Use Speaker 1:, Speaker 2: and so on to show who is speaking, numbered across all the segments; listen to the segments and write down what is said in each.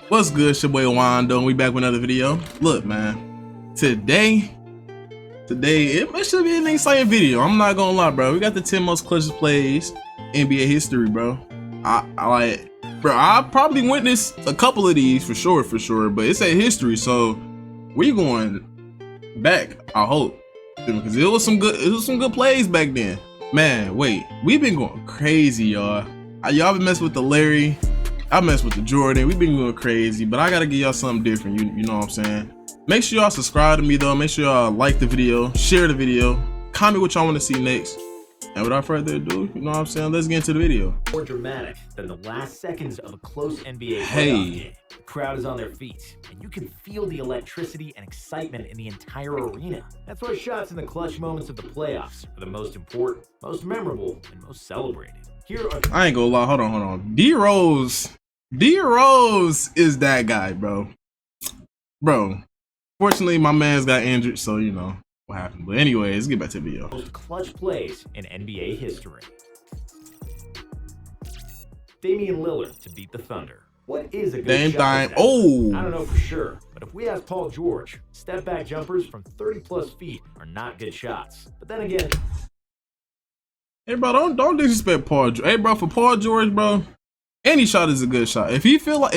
Speaker 1: What's good? It's your boy Wando, and we back with another video. Look, man, today it should be an exciting video. I'm not gonna lie, bro. We got the 10 most clutchest plays NBA history, bro. I probably witnessed a couple of these for sure, but it's a history, so we going back. I hope, because it was some good plays back then. Man, wait, we've been going crazy, y'all. Y'all been messing with the Larry. I messed with the Jordan. We've been going crazy, but I gotta give y'all something different. You know what I'm saying? Make sure y'all subscribe to me though. Make sure y'all like the video, share the video, comment what y'all want to see next. And without further ado, you know what I'm saying? Let's get into the video.
Speaker 2: More dramatic than the last seconds of a close NBA playoff game. The crowd is on their feet, and you can feel the electricity and excitement in the entire arena. That's why shots in the clutch moments of the playoffs are the most important, most memorable, and most celebrated. Here are
Speaker 1: I ain't gonna lie. Hold on. D Rose is that guy, bro. Fortunately, my man's got injured, so you know what happened. But anyways, let's get back to the video.
Speaker 2: most clutch plays in NBA history. Damian Lillard to beat the Thunder. What is a good
Speaker 1: Dame
Speaker 2: shot?
Speaker 1: time.
Speaker 2: I
Speaker 1: Oh,
Speaker 2: don't know for sure, but if we ask Paul George, step back jumpers from 30+ feet are not good shots. But then again,
Speaker 1: hey, bro, don't disrespect Paul George. Hey, bro, for Paul George, bro, any shot is a good shot. If he feel like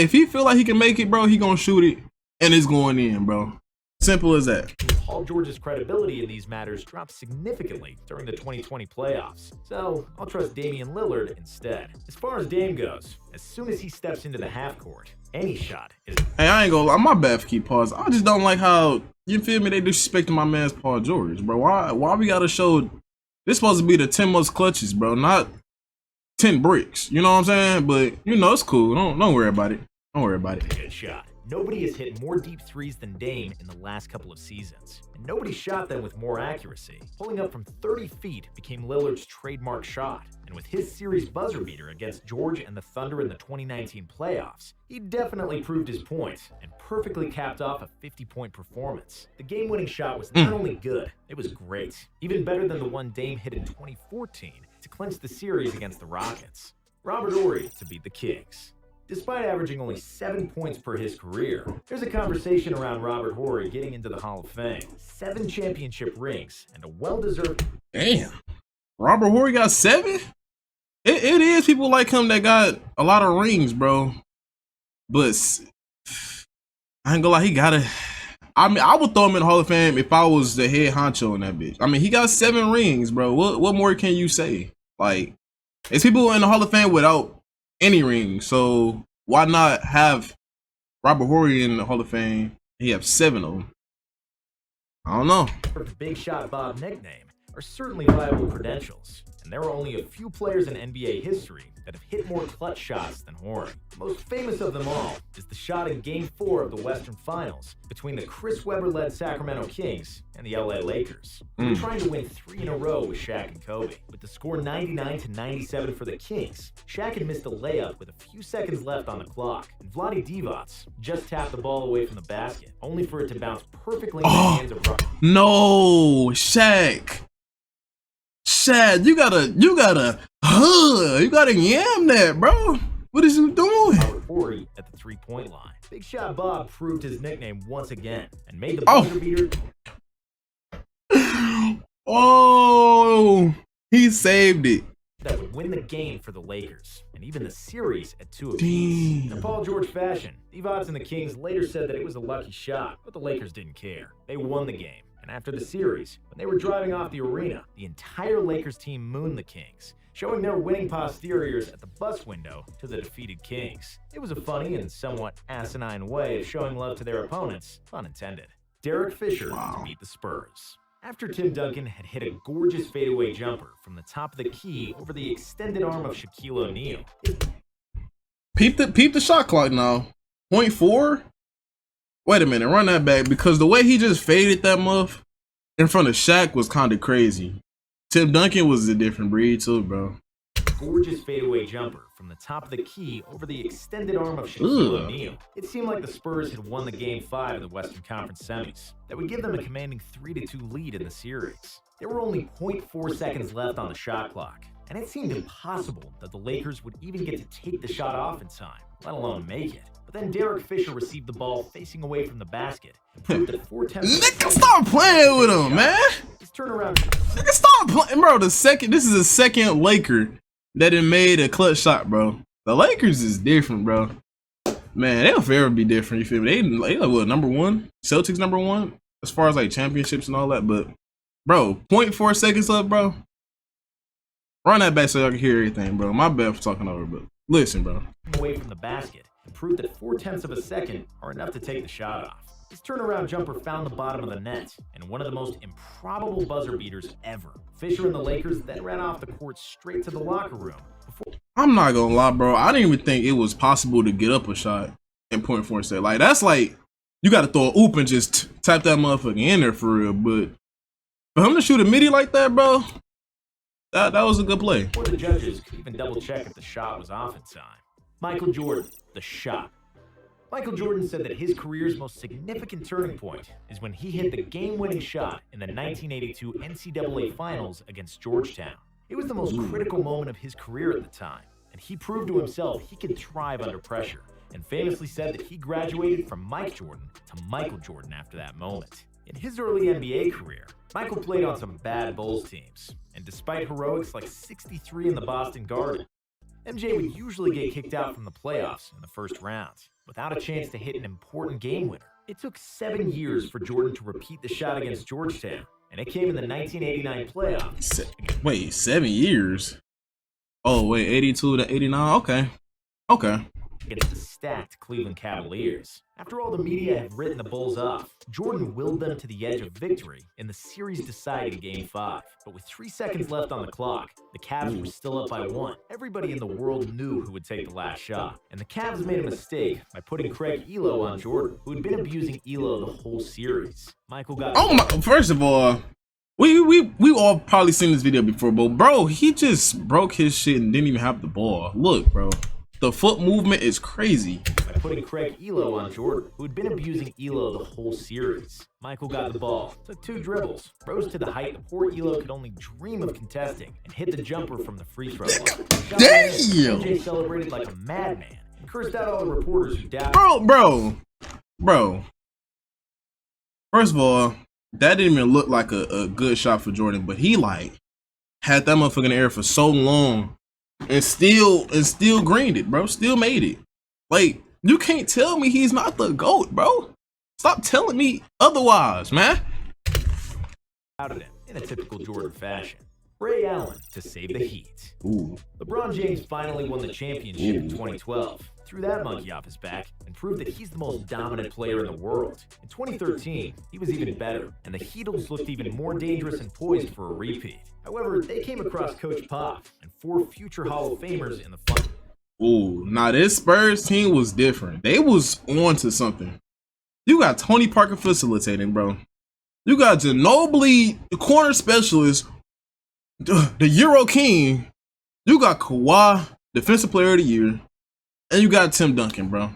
Speaker 1: he can make it, bro, he gonna shoot it and it's going in, bro. Simple as that.
Speaker 2: Paul George's credibility in these matters dropped significantly during the 2020 playoffs, so I'll trust Damian Lillard instead. As far as Dame goes, as soon as he steps into the half court, any shot is...
Speaker 1: Hey, I ain't gonna lie, my bad for keep pause. I just don't like how, you feel me, they disrespecting my man's Paul George, bro. Why we gotta show, this supposed to be the 10 most clutches, bro, not 10 bricks. You know what I'm saying? But you know, it's cool. Don't worry about it. Don't worry about it.
Speaker 2: Good shot. Nobody has hit more deep threes than Dame in the last couple of seasons, and nobody shot them with more accuracy. Pulling up from 30 feet became Lillard's trademark shot, and with his series buzzer beater against George and the Thunder in the 2019 playoffs, he definitely proved his point and perfectly capped off a 50-point performance. The game-winning shot was not only good, it was great, even better than the one Dame hit in 2014 to clinch the series against the Rockets. Robert Horry to beat the Kings. Despite averaging only 7 points per his career, there's a conversation around Robert Horry getting into the Hall of Fame. 7 championship rings and a well-deserved...
Speaker 1: Damn. Robert Horry got 7? It is people like him that got a lot of rings, bro. But I ain't gonna lie, he gotta... I mean, I would throw him in the Hall of Fame if I was the head honcho in that bitch. I mean, he got 7 rings, bro. What more can you say? Like, it's people in the Hall of Fame without any ring, so why not have Robert Horry in the Hall of Fame? He have 7 of them. I don't know.
Speaker 2: Big Shot Bob nickname are certainly viable credentials, and there are only a few players in NBA history that have hit more clutch shots than Horry. Most famous of them all is the shot in Game 4 of the Western Finals between the Chris Webber-led Sacramento Kings and the LA Lakers. They were trying to win 3 in a row with Shaq and Kobe. With the score 99-97 for the Kings, Shaq had missed a layup with a few seconds left on the clock, and Vlade Divac just tapped the ball away from the basket, only for it to bounce perfectly in the hands of Robert.
Speaker 1: No, Shaq, you gotta yam that, bro. What is you doing?
Speaker 2: Robert Horry at the 3-point line. Big Shot Bob proved his nickname once again and made the buzzer beater.
Speaker 1: Oh, he saved it.
Speaker 2: That would win the game for the Lakers, and even the series at 2 apiece. In Paul George fashion, Divac and the Kings later said that it was a lucky shot, but the Lakers didn't care. They won the game, and after the series, when they were driving off the arena, the entire Lakers team mooned the Kings, showing their winning posteriors at the bus window to the defeated Kings. It was a funny and somewhat asinine way of showing love to their opponents, pun intended. Derek Fisher to beat the Spurs. After Tim Duncan had hit a gorgeous fadeaway jumper from the top of the key over the extended arm of Shaquille O'Neal.
Speaker 1: Peep the shot clock now. 0.4? Wait a minute, run that back, because the way he just faded that muff in front of Shaq was kind of crazy. Tim Duncan was a different breed too, bro.
Speaker 2: Gorgeous fadeaway jumper from the top of the key over the extended arm of Shaquille O'Neal. It seemed like the Spurs had won the Game 5 of the Western Conference Semis. That would give them a commanding 3-2 lead in the series. There were only 0.4 seconds left on the shot clock, and it seemed impossible that the Lakers would even get to take the shot off in time, let alone make it. But then Derek Fisher received the ball facing away from the basket and proved that 4 attempts.
Speaker 1: Nigga, stop playing with him, man.
Speaker 2: His turnaround.
Speaker 1: Nigga, stop playing, bro. This is the second Laker that had made a clutch shot, bro. The Lakers is different, bro. Man, they'll forever be different. You feel me? They like what, number one? Celtics number one as far as like championships and all that. But bro, 0.4 seconds left, bro. Run that back so y'all can hear everything, bro. My bad for talking over, but listen, bro.
Speaker 2: Away from the basket and proved that 0.4 of a second are enough to take the shot off. His turnaround jumper found the bottom of the net, and one of the most improbable buzzer beaters ever. Fisher and the Lakers then ran off the court straight to the locker room.
Speaker 1: I'm not gonna lie, bro. I didn't even think it was possible to get up a shot in 0.4 seconds. Like, that's like, you gotta throw a oop and just tap that motherfucker in there for real. But for him to shoot a midi like that, bro, that was a good play.
Speaker 2: Before the judges could even double check if the shot was off in time. Michael Jordan, the shot. Michael Jordan said that his career's most significant turning point is when he hit the game-winning shot in the 1982 NCAA Finals against Georgetown. It was the most critical moment of his career at the time, and he proved to himself he could thrive under pressure, and famously said that he graduated from Mike Jordan to Michael Jordan after that moment. In his early NBA career, Michael played on some bad Bulls teams, and despite heroics like 63 in the Boston Garden, MJ would usually get kicked out from the playoffs in the first round, without a chance to hit an important game winner. It took 7 years for Jordan to repeat the shot against Georgetown, and it came in the 1989 playoffs.
Speaker 1: Wait, 7 years? Oh, wait, 82 to 89? Okay.
Speaker 2: Against the stacked Cleveland Cavaliers. After all the media had written the Bulls off, Jordan willed them to the edge of victory in the series-deciding Game 5. But with 3 seconds left on the clock, the Cavs were still up by 1. Everybody in the world knew who would take the last shot, and the Cavs made a mistake by putting Craig Elo on Jordan, who had been abusing Elo the whole series. Michael got.
Speaker 1: Oh my! First of all, we all probably seen this video before, but bro, he just broke his shit and didn't even have the ball. Look, bro. The foot movement is crazy.
Speaker 2: By putting Craig Elo on Jordan, who had been abusing Elo the whole series. Michael got the ball, took 2 dribbles, rose to the height the poor Elo could only dream of contesting, and hit the jumper from the free throw line.
Speaker 1: Damn!
Speaker 2: MJ celebrated like a madman and cursed out all the reporters who doubted.
Speaker 1: Bro. First of all, that didn't even look like a good shot for Jordan, but he like had that motherfucker in the air for so long. And still greened it, bro. Still made it. Like, you can't tell me he's not the GOAT, bro. Stop telling me otherwise, man.
Speaker 2: Out of him in a typical Jordan fashion. Ray Allen to save the Heat.
Speaker 1: Ooh.
Speaker 2: LeBron James finally won the championship in 2012, threw that monkey off his back, and proved that he's the most dominant player in the world. In 2013, he was even better, and the Heatles looked even more dangerous and poised for a repeat. However, they came across Coach Pop and 4 future Hall of Famers in the final.
Speaker 1: Ooh, now this Spurs team was different. They was on to something. You got Tony Parker facilitating, bro. You got Ginobili, the corner specialist, the Euro King. You got Kawhi, Defensive Player of the Year. And you got Tim Duncan, bro.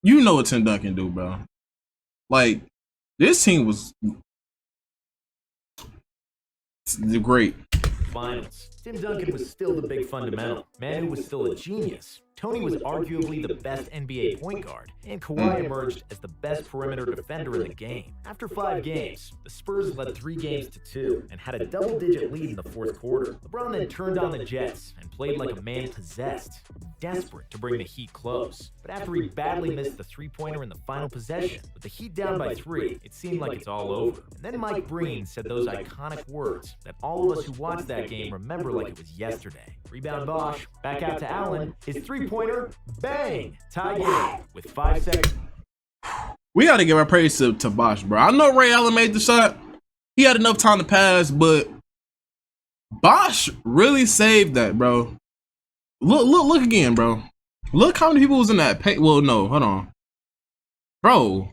Speaker 1: You know what Tim Duncan do, bro. Like, this team was great.
Speaker 2: Finals. Tim Duncan was still the big fundamental. Manu was still a genius. Tony was arguably the best NBA point guard, and Kawhi emerged as the best perimeter defender in the game. After 5 games, the Spurs led 3 games to 2 and had a double-digit lead in the 4th quarter. LeBron then turned on the Jets and played like a man possessed, desperate to bring the Heat close. But after he badly missed the 3-pointer in the final possession, with the Heat down by 3, it seemed like it's all over. And then Mike Breen said those iconic words that all of us who watched that game remember like it was yesterday. Rebound Bosh, back out to Allen, his 3-pointer, bang! Tie game with 5 seconds.
Speaker 1: We got to give our praise to Bosh, bro. I know Ray Allen made the shot. He had enough time to pass, but Bosh really saved that, bro. Look again, bro. Look how many people was in that paint. Well, no, hold on. Bro,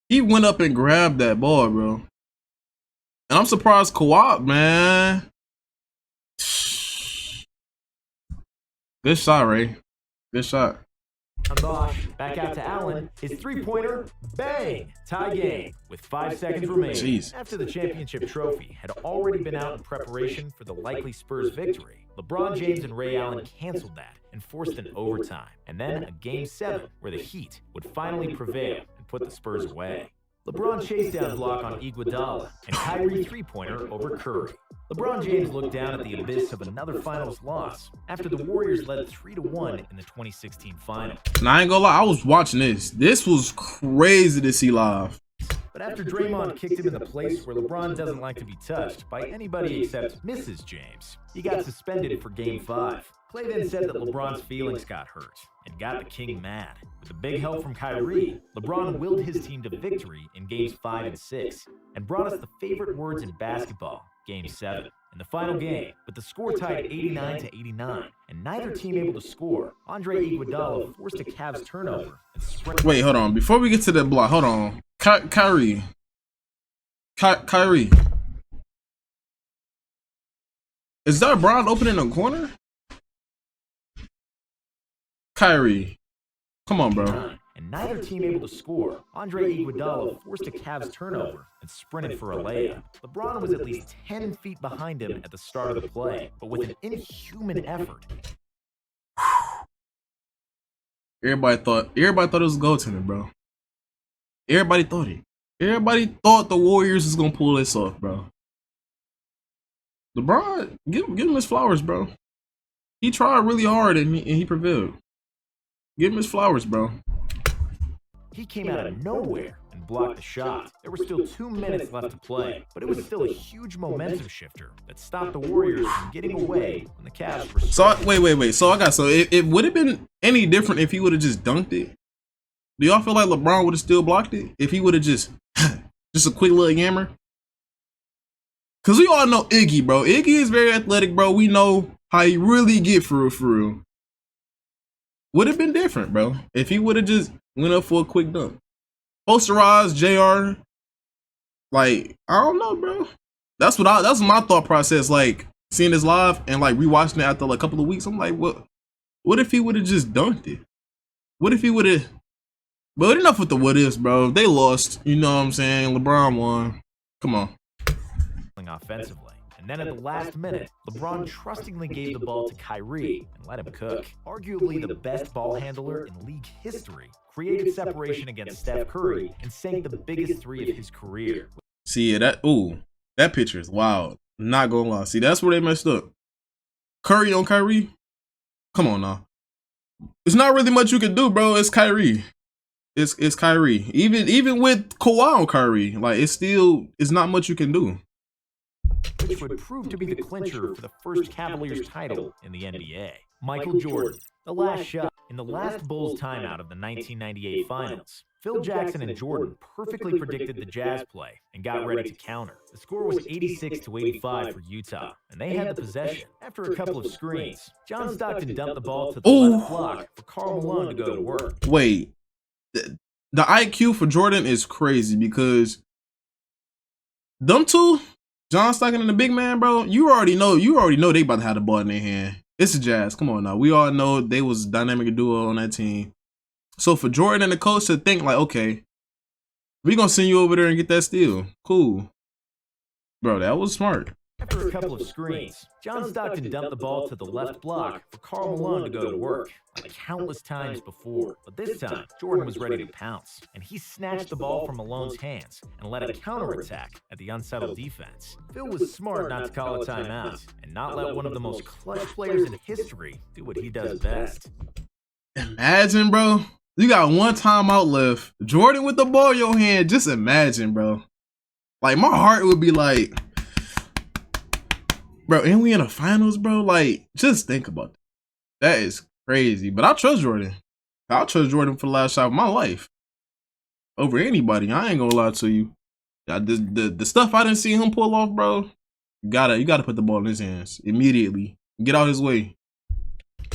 Speaker 1: he went up and grabbed that ball, bro. And I'm surprised Kawhi, man. Good shot, Ray. Good shot.
Speaker 2: Bosh, back out to Allen. His three-pointer, bang! Tie game with 5 seconds remaining.
Speaker 1: Jeez.
Speaker 2: After the championship trophy had already been out in preparation for the likely Spurs victory, LeBron James and Ray Allen canceled that and forced an overtime, and then a Game 7 where the Heat would finally prevail and put the Spurs away. LeBron chased down block on Iguodala and Kyrie three-pointer over Curry. LeBron James looked down at the abyss of another finals loss after the Warriors led 3-1 in the 2016 final.
Speaker 1: Now, I ain't gonna lie, I was watching this. This was crazy to see live.
Speaker 2: But after Draymond kicked him in the place where LeBron doesn't like to be touched by anybody except Mrs. James, he got suspended for Game 5. Clay then said that LeBron's feelings got hurt and got the King mad. With the big help from Kyrie, LeBron willed his team to victory in Games 5 and 6 and brought us the favorite words in basketball, Game 7. In the final game, with the score tied 89-89 and neither team able to score, Andre Iguodala forced a Cavs turnover and sprinted.
Speaker 1: Wait, hold on. Before we get to that block, hold on. Kyrie. Is that Bron open in the corner? Kyrie. Come on, bro.
Speaker 2: And neither team able to score. Andre Iguodala forced a Cavs turnover and sprinted for a layup. LeBron was at least 10 feet behind him at the start of the play, but with an inhuman effort.
Speaker 1: Everybody thought it was goaltending, bro. Everybody thought it. Everybody thought the Warriors was gonna pull this off, bro. LeBron, give him his flowers, bro. He tried really hard and he prevailed. Give him his flowers, bro.
Speaker 2: He came out of nowhere and blocked the shot. There were still 2 minutes left to play, but it was still a huge momentum shifter that stopped the Warriors from getting away when the Cavs were.
Speaker 1: So wait. So it would have been any different if he would have just dunked it. Do y'all feel like LeBron would have still blocked it if he would have just a quick little yammer? Cause we all know Iggy, bro. Iggy is very athletic, bro. We know how he really get for real. Would have been different, bro, if he would have just went up for a quick dunk. Posterized JR. Like, I don't know, bro. That's my thought process. Like, seeing this live and like rewatching it after like a couple of weeks, I'm like, what if he would have just dunked it? What if he would have? But enough with the what ifs, bro. They lost. You know what I'm saying? LeBron won. Come on.
Speaker 2: Offensively. And then at the last minute, LeBron trustingly gave the ball to Kyrie and let him cook. Arguably the best ball handler in league history, created separation against Steph Curry and sank the biggest three of his career.
Speaker 1: See, that picture is wild. Not gonna lie. See, that's where they messed up. Curry on Kyrie? Come on now. There's not really much you can do, bro. It's Kyrie. It's Kyrie. Even with Kawhi on Kyrie, like it's not much you can do.
Speaker 2: Which would prove to be the clincher for the first Cavaliers title in the NBA. Michael Jordan, the last shot. In the last Bulls timeout of the 1998 finals, Phil Jackson and Jordan perfectly predicted the Jazz play and got ready to counter. The score was 86-85 for Utah, and they had the possession. After a couple of screens, John Stockton dumped the ball to the left block for Karl Malone to go to work.
Speaker 1: Wait, the IQ for Jordan is crazy because them two, John Stockton and the big man, bro, you already know they about to have the ball in their hand. It's the Jazz. Come on now. We all know they was a dynamic duo on that team. So for Jordan and the coach to think like, okay, we gonna send you over there and get that steal. Cool. Bro, that was smart.
Speaker 2: After a couple of screens, John Stockton dumped the ball to the left block for Karl Malone to go to work, like countless times before. But this time, Jordan was ready to pounce, and he snatched the ball from Malone's hands and led a counterattack at the unsettled defense. Phil was smart not to call a timeout and not let one of the most clutch players in history do what he does best.
Speaker 1: Imagine, bro. You got one timeout left. Jordan with the ball in your hand. Just imagine, bro. Like, my heart would be like, bro, and we in the finals, bro? Like, just think about that. That is crazy. But I trust Jordan. I'll trust Jordan for the last shot of my life. Over anybody. I ain't gonna lie to you. The stuff I didn't see him pull off, bro, you gotta put the ball in his hands immediately. Get out his way.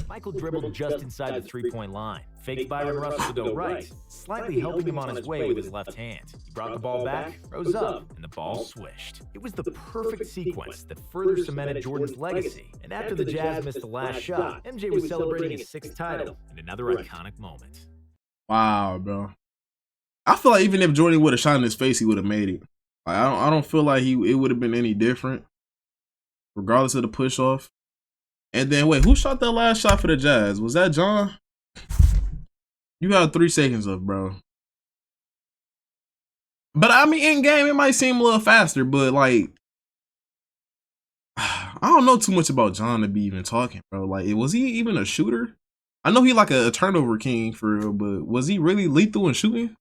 Speaker 2: Michael dribbled just inside the three-point line faked Byron Russell to go right, slightly helping him on his way with his left hand. He brought the ball back, rose up, and the ball swished. It was the perfect sequence that further cemented Jordan's legacy. And after the Jazz missed the last shot, MJ was celebrating his 6th title in another iconic moment.
Speaker 1: Wow, bro. I feel like even if Jordan would have shot in his face, he would have made it. Like, I don't feel like it would have been any different, regardless of the push off. And then wait, who shot that last shot for the Jazz? Was that John? You got 3 seconds up, bro. But I mean, in game, it might seem a little faster, but like, I don't know too much about John to be even talking, bro. Like, was he even a shooter? I know he like a turnover king for real, but was he really lethal in shooting?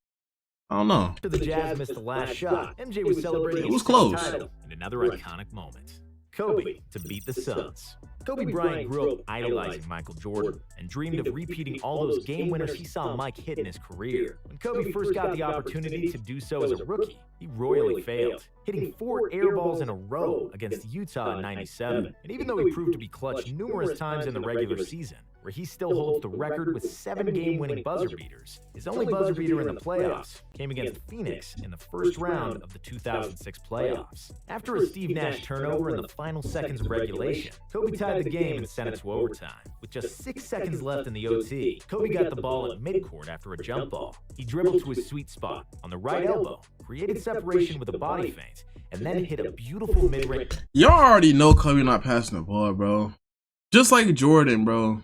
Speaker 1: I don't know.
Speaker 2: After the Jazz missed the last shot, MJ was celebrating
Speaker 1: It was
Speaker 2: his
Speaker 1: close.
Speaker 2: title in another iconic moment. Kobe to beat the Suns. Kobe Bryant grew up idolizing Michael Jordan and dreamed of repeating all those game winners he saw Mike hit in his career. When Kobe first got the opportunity to do so as a rookie, he royally failed, hitting 4 air balls in a row against Utah in '97. And even though he proved to be clutch numerous times in the regular season, where he still holds the record with 7 game-winning buzzer beaters, his only buzzer beater in the playoffs came against Phoenix in the first round of the 2006 playoffs. After a Steve Nash turnover in the final seconds of regulation, Kobe tied the game and sent it to overtime. With just 6 seconds left in the OT, Kobe got the ball at midcourt after a jump ball. He dribbled to his sweet spot on the right elbow, created separation with a body feint, and then hit a beautiful mid-range.
Speaker 1: Y'all already know Kobe not passing the ball, bro. Just like Jordan, bro.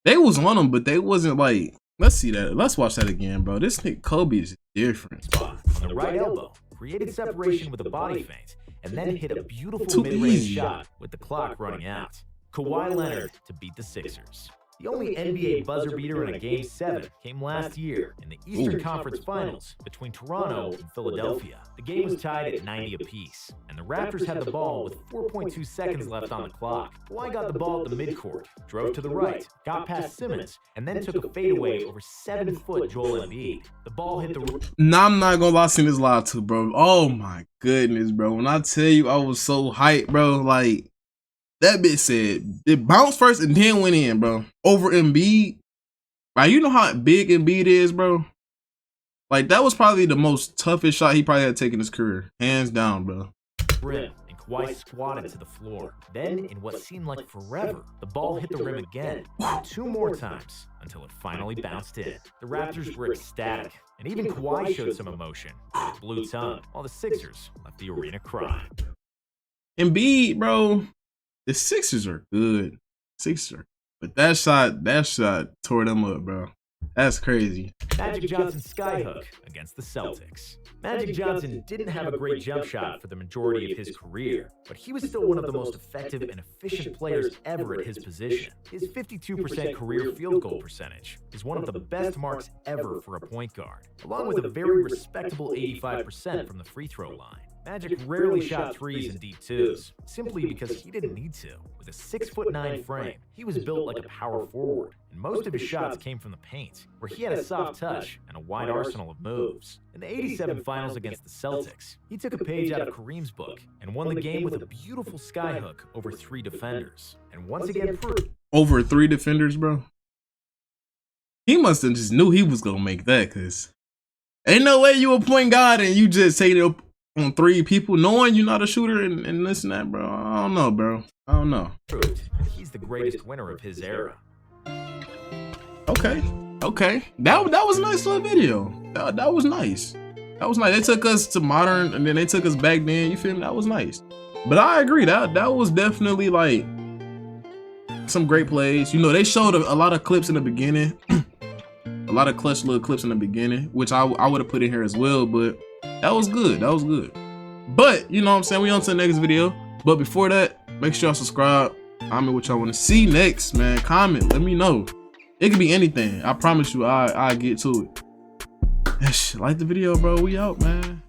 Speaker 1: They was on him, but they wasn't like, let's see that. Let's watch that again, bro. This nigga Kobe is different.
Speaker 2: Spot on the right elbow, created separation with a body feint, and then hit a beautiful
Speaker 1: Too
Speaker 2: mid-range
Speaker 1: easy.
Speaker 2: shot with the clock running out. Kawhi Leonard to beat the Sixers. The only NBA buzzer beater in a Game 7 came last year in the Eastern Conference Finals between Toronto and Philadelphia. The game was tied at 90 apiece, and the Raptors had the ball with 4.2 seconds left on the clock. Kawhi got the ball at the midcourt, drove to the right, got past Simmons, and then took a fadeaway over 7-foot Joel Embiid. The ball hit the...
Speaker 1: Nah, I'm not gonna lie, I seen this live too, bro. Oh my goodness, bro. When I tell you I was so hyped, bro, like, that bitch said it bounced first and then went in, bro. Over Embiid. Like, you know how big Embiid is, bro? Like, that was probably the most toughest shot he probably had taken in his career. Hands down, bro.
Speaker 2: rim, and Kawhi squatted to the floor. Then, in what seemed like forever, the ball hit the rim again, 2 more times, until it finally bounced in. The Raptors were ecstatic, and even Kawhi showed some emotion, blue tongue, while the Sixers left the arena crying.
Speaker 1: Embiid, bro, the Sixers are good. But that shot tore them up, bro. That's crazy.
Speaker 2: Magic Johnson skyhook against the Celtics. Magic Johnson didn't have a great jump shot for the majority of his career, but he was still one of the most effective and efficient players ever at his position. His 52% career field goal percentage is one of the best marks ever for a point guard, along with a very respectable 85% from the free throw line. Magic rarely shot threes and deep twos, simply because he didn't need to. With a 6'9" frame, he was built like a power forward, and most of his shots came from the paint, where he had a soft touch and a wide arsenal of moves. In the '87 finals against the Celtics, he took a page out of Kareem's book and won the game with a beautiful skyhook over 3 defenders, and once again proved
Speaker 1: Over 3 defenders, bro. He must have just knew he was gonna make that, cause ain't no way you a point guard and you just take it up on 3 people, knowing you're not a shooter and this and that, bro. I don't know, bro. I don't know.
Speaker 2: that he's the greatest winner of his era.
Speaker 1: Okay. That was a nice little video. That was nice. That was nice. They took us to modern and then they took us back then. You feel me? That was nice. But I agree. That was definitely like some great plays. You know, they showed a lot of clips in the beginning. A lot of clutch little clips in the beginning, which I would have put in here as well, but that was good. That was good. But, you know what I'm saying? We on to the next video. But before that, make sure y'all subscribe. Comment what y'all want to see next, man. Comment. Let me know. It could be anything. I promise you, I get to it. Like the video, bro. We out, man.